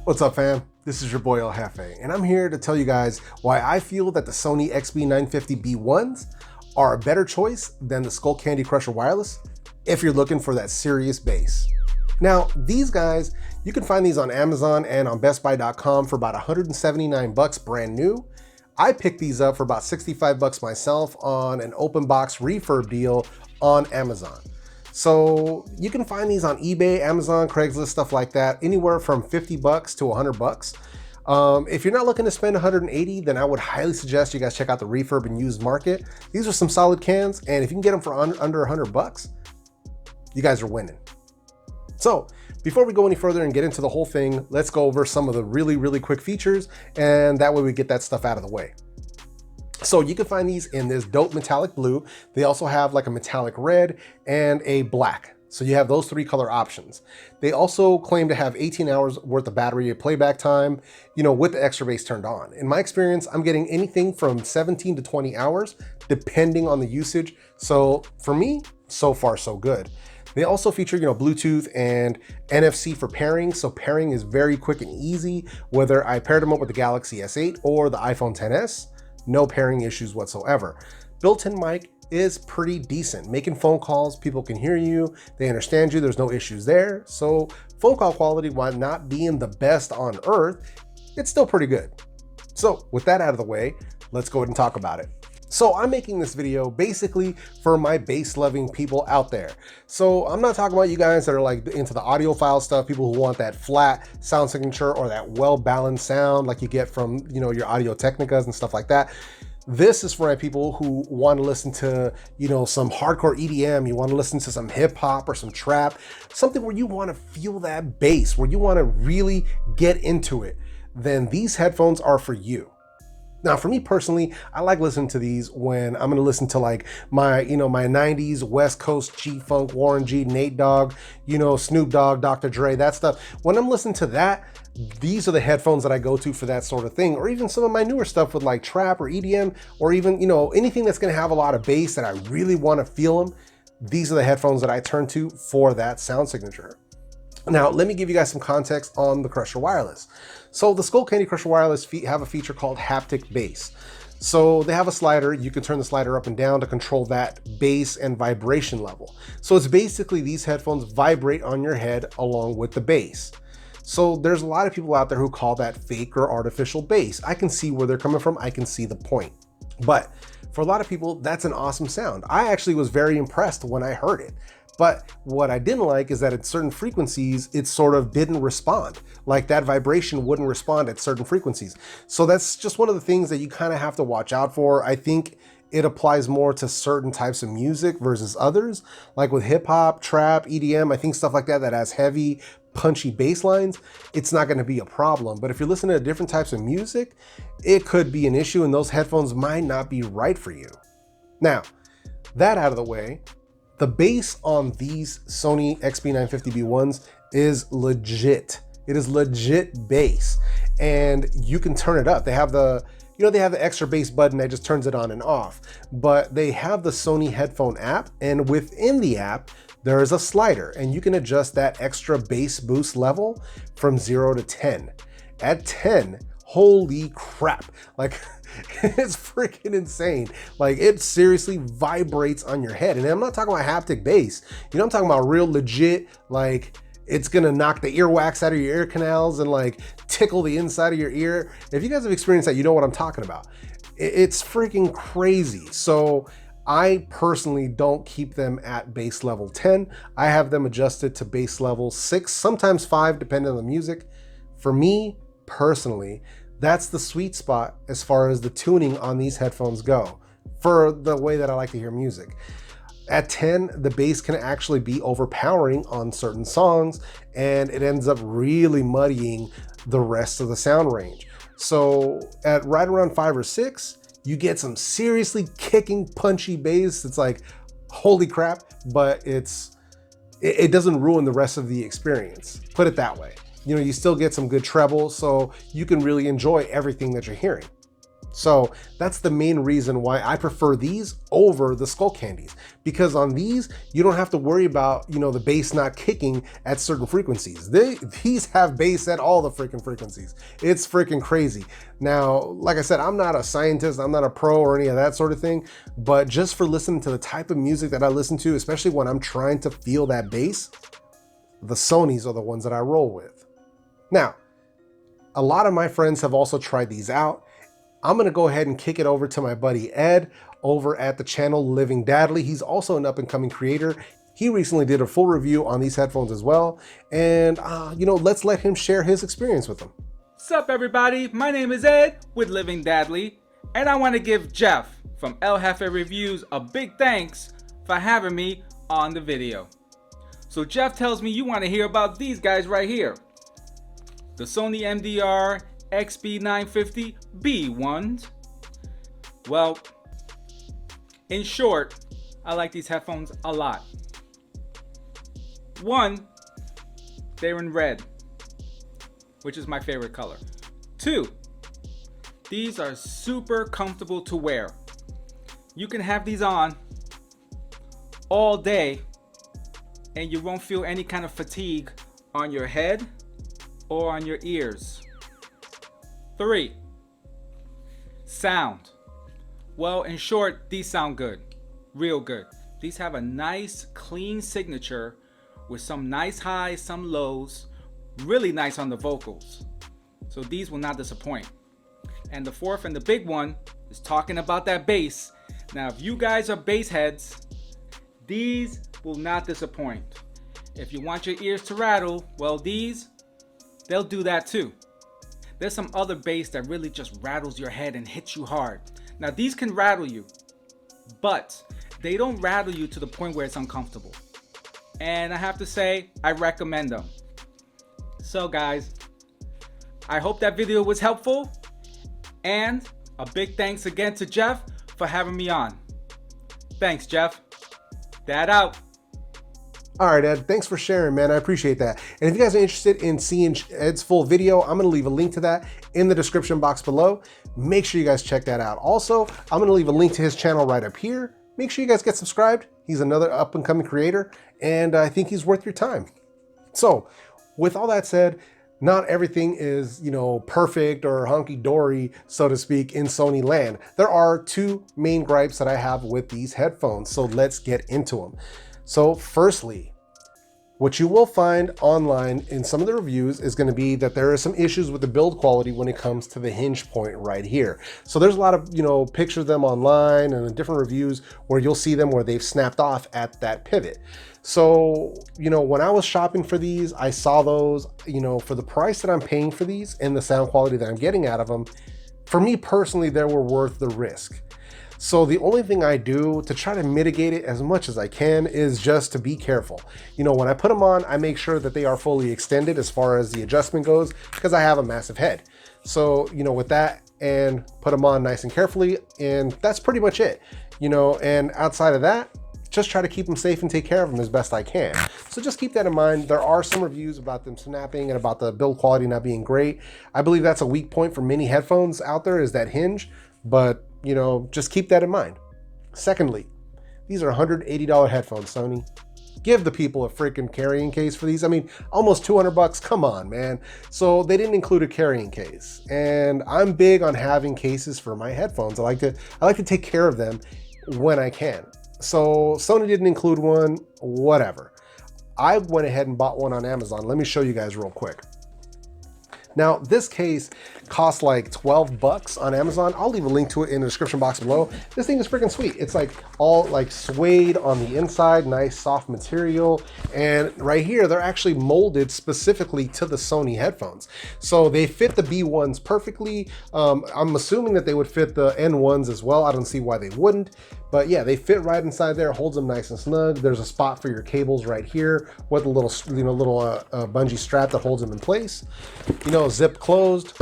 What's up, fam? This is your boy El Jefe, and I'm here to tell you guys why I feel that the Sony XB950B1s are a better choice than the Skullcandy Crusher Wireless if you're looking for that serious bass. Now, these guys, you can find these on Amazon and on BestBuy.com for about 179 bucks brand new. I picked these up for about 65 bucks myself on an open box refurb deal on Amazon. So you can find these on eBay, Amazon, Craigslist, stuff like that, anywhere from 50 bucks to 100 bucks. If you're not looking to spend 180, then I would highly suggest you guys check out the refurb and used market. These are some solid cans, and if you can get them for under 100 bucks, you guys are winning. So before we go any further and get into the whole thing, let's go over some of the really quick features, and that way we get that stuff out of the way. So you can find these in this dope metallic blue. They also have like a metallic red and a black. So you have those three color options. They also claim to have 18 hours worth of battery playback time, with the extra bass turned on. In my experience, I'm getting anything from 17 to 20 hours, depending on the usage. So for me, so far so good. They also feature, Bluetooth and NFC for pairing. So pairing is very quick and easy, whether I paired them up with the Galaxy S8 or the iPhone XS. No pairing issues whatsoever. Built-in mic is pretty decent. Making phone calls, people can hear you, they understand you, there's no issues there. So phone call quality, while not being the best on earth, it's still pretty good. So with that out of the way, let's go ahead and talk about it. So I'm making this video basically for my bass loving people out there. So I'm not talking about you guys that are like into the audiophile stuff, people who want that flat sound signature or that well-balanced sound like you get from, your Audio Technicas and stuff like that. This is for my people who want to listen to, some hardcore EDM, you want to listen to some hip hop or some trap, something where you want to feel that bass, where you want to really get into it, then these headphones are for you. Now, for me personally, I like listening to these when I'm gonna listen to like my 90s West Coast G-Funk, Warren G, Nate Dogg, Snoop Dogg, Dr. Dre, that stuff. When I'm listening to that, these are the headphones that I go to for that sort of thing. Or even some of my newer stuff with like trap or EDM, or even, anything that's gonna have a lot of bass that I really wanna feel them. These are the headphones that I turn to for that sound signature. Now, let me give you guys some context on the Crusher Wireless. So the Skullcandy Crusher Wireless have a feature called haptic bass. So they have a slider, you can turn the slider up and down to control that bass and vibration level. So it's basically these headphones vibrate on your head along with the bass. So there's a lot of people out there who call that fake or artificial bass. I can see where they're coming from, I can see the point. But for a lot of people, that's an awesome sound. I actually was very impressed when I heard it. But what I didn't like is that at certain frequencies, it sort of didn't respond. Like that vibration wouldn't respond at certain frequencies. So that's just one of the things that you kind of have to watch out for. I think it applies more to certain types of music versus others. Like with hip hop, trap, EDM, I think stuff like that has heavy, punchy bass lines, it's not gonna be a problem. But if you're listening to different types of music, it could be an issue and those headphones might not be right for you. Now, that out of the way, the bass on these Sony XB950B1s is legit. It is legit bass, and you can turn it up. They have the, they have the extra bass button that just turns it on and off, but they have the Sony headphone app, and within the app, there is a slider, and you can adjust that extra bass boost level from 0 to 10. At 10, holy crap, like it's freaking insane. Like it seriously vibrates on your head. And I'm not talking about haptic bass, I'm talking about real legit, like it's gonna knock the earwax out of your ear canals and like tickle the inside of your ear. If you guys have experienced that, you know what I'm talking about. It's freaking crazy. So I personally don't keep them at bass level 10. I have them adjusted to bass level 6, sometimes 5, depending on the music. For me personally, that's the sweet spot as far as the tuning on these headphones go, for the way that I like to hear music. At 10, the bass can actually be overpowering on certain songs, and it ends up really muddying the rest of the sound range. So at right around 5 or 6, you get some seriously kicking, punchy bass. It's like, holy crap, but it doesn't ruin the rest of the experience. Put it that way. You still get some good treble, so you can really enjoy everything that you're hearing. So that's the main reason why I prefer these over the Skullcandies, because on these, you don't have to worry about, you know, the bass not kicking at certain frequencies. These have bass at all the freaking frequencies. It's freaking crazy. Now, like I said, I'm not a scientist, I'm not a pro or any of that sort of thing, but just for listening to the type of music that I listen to, especially when I'm trying to feel that bass, the Sonys are the ones that I roll with. Now, a lot of my friends have also tried these out. I'm gonna go ahead and kick it over to my buddy Ed over at the channel Living Dadly. He's also an up-and-coming creator. He recently did a full review on these headphones as well. And you know, let's let him share his experience with them. Sup everybody, my name is Ed with Living Dadly, and I want to give Jeff from El Jefe Reviews a big thanks for having me on the video. So Jeff tells me you want to hear about these guys right here. The Sony XB950B1s. Well, in short, I like these headphones a lot. One, they're in red, which is my favorite color. Two, these are super comfortable to wear. You can have these on all day and you won't feel any kind of fatigue on your head or on your ears. Three, sound. Well, in short, these sound good, real good. These have a nice, clean signature with some nice highs, some lows, really nice on the vocals. So these will not disappoint. And the fourth and the big one is talking about that bass. Now, if you guys are bass heads, these will not disappoint. If you want your ears to rattle, well, they'll do that too. There's some other bass that really just rattles your head and hits you hard. Now these can rattle you, but they don't rattle you to the point where it's uncomfortable. And I have to say, I recommend them. So guys, I hope that video was helpful. And a big thanks again to Jeff for having me on. Thanks, Jeff. Dad out. All right, Ed, thanks for sharing, man. I appreciate that. And if you guys are interested in seeing Ed's full video, I'm gonna leave a link to that in the description box below. Make sure you guys check that out. Also, I'm gonna leave a link to his channel right up here. Make sure you guys get subscribed. He's another up and coming creator, and I think he's worth your time. So with all that said, not everything is, you know, perfect or honky-dory, so to speak, in Sony land. There are two main gripes that I have with these headphones, so let's get into them. So firstly, what you will find online in some of the reviews is going to be that there are some issues with the build quality when it comes to the hinge point right here. So there's a lot of, you know, pictures of them online and different reviews where you'll see them where they've snapped off at that pivot. So, you know, when I was shopping for these, I saw those, you know, for the price that I'm paying for these and the sound quality that I'm getting out of them, for me personally, they were worth the risk. So the only thing I do to try to mitigate it as much as I can is just to be careful. You know, when I put them on, I make sure that they are fully extended as far as the adjustment goes, because I have a massive head. So, you know, with that, and put them on nice and carefully, and that's pretty much it. You know, and outside of that, just try to keep them safe and take care of them as best I can. So just keep that in mind. There are some reviews about them snapping and about the build quality not being great. I believe that's a weak point for many headphones out there, is that hinge, but you know, just keep that in mind. Secondly, these are $180 headphones, Sony. Give the people a freaking carrying case for these. I mean, almost 200 bucks, come on, man. So they didn't include a carrying case. And I'm big on having cases for my headphones. I like to take care of them when I can. So Sony didn't include one, whatever. I went ahead and bought one on Amazon. Let me show you guys real quick. Now, this case costs like 12 bucks on Amazon. I'll leave a link to it in the description box below. This thing is freaking sweet. It's like all like suede on the inside, nice soft material. And right here, they're actually molded specifically to the Sony headphones. So they fit the B1s perfectly. I'm assuming that they would fit the N1s as well. I don't see why they wouldn't. But yeah, they fit right inside there, holds them nice and snug. There's a spot for your cables right here with a little, bungee strap that holds them in place. You know, zip closed,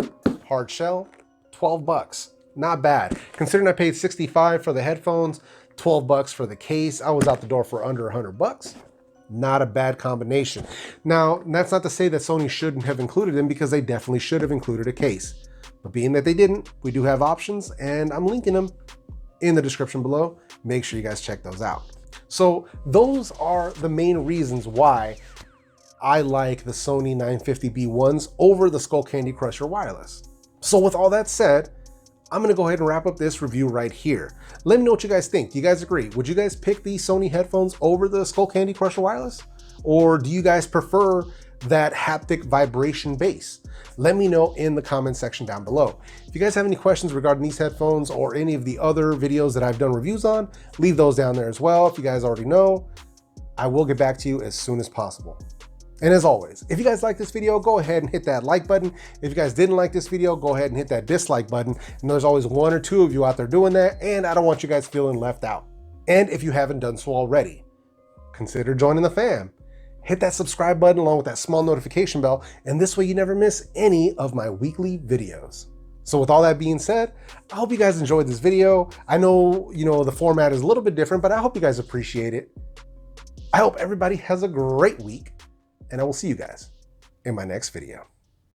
hard shell, 12 bucks. Not bad. Considering I paid 65 for the headphones, 12 bucks for the case, I was out the door for under 100 bucks. Not a bad combination. Now, that's not to say that Sony shouldn't have included them, because they definitely should have included a case. But being that they didn't, we do have options, and I'm linking them in the description below. Make sure you guys check those out. So those are the main reasons why I like the Sony 950B1s over the Skullcandy Crusher Wireless. So with all that said, I'm gonna go ahead and wrap up this review right here. Let me know what you guys think. Do you guys agree? Would you guys pick the Sony headphones over the Skullcandy Crusher Wireless? Or do you guys prefer that haptic vibration bass? Let me know in the comment section down below. If you guys have any questions regarding these headphones or any of the other videos that I've done reviews on, leave those down there as well. If you guys already know, I will get back to you as soon as possible. And as always, if you guys like this video, go ahead and hit that like button. If you guys didn't like this video, go ahead and hit that dislike button. And there's always one or two of you out there doing that, and I don't want you guys feeling left out. And if you haven't done so already, consider joining the fam. Hit that subscribe button along with that small notification bell, and this way you never miss any of my weekly videos. So with all that being said, I hope you guys enjoyed this video. I know, the format is a little bit different, but I hope you guys appreciate it. I hope everybody has a great week, and I will see you guys in my next video.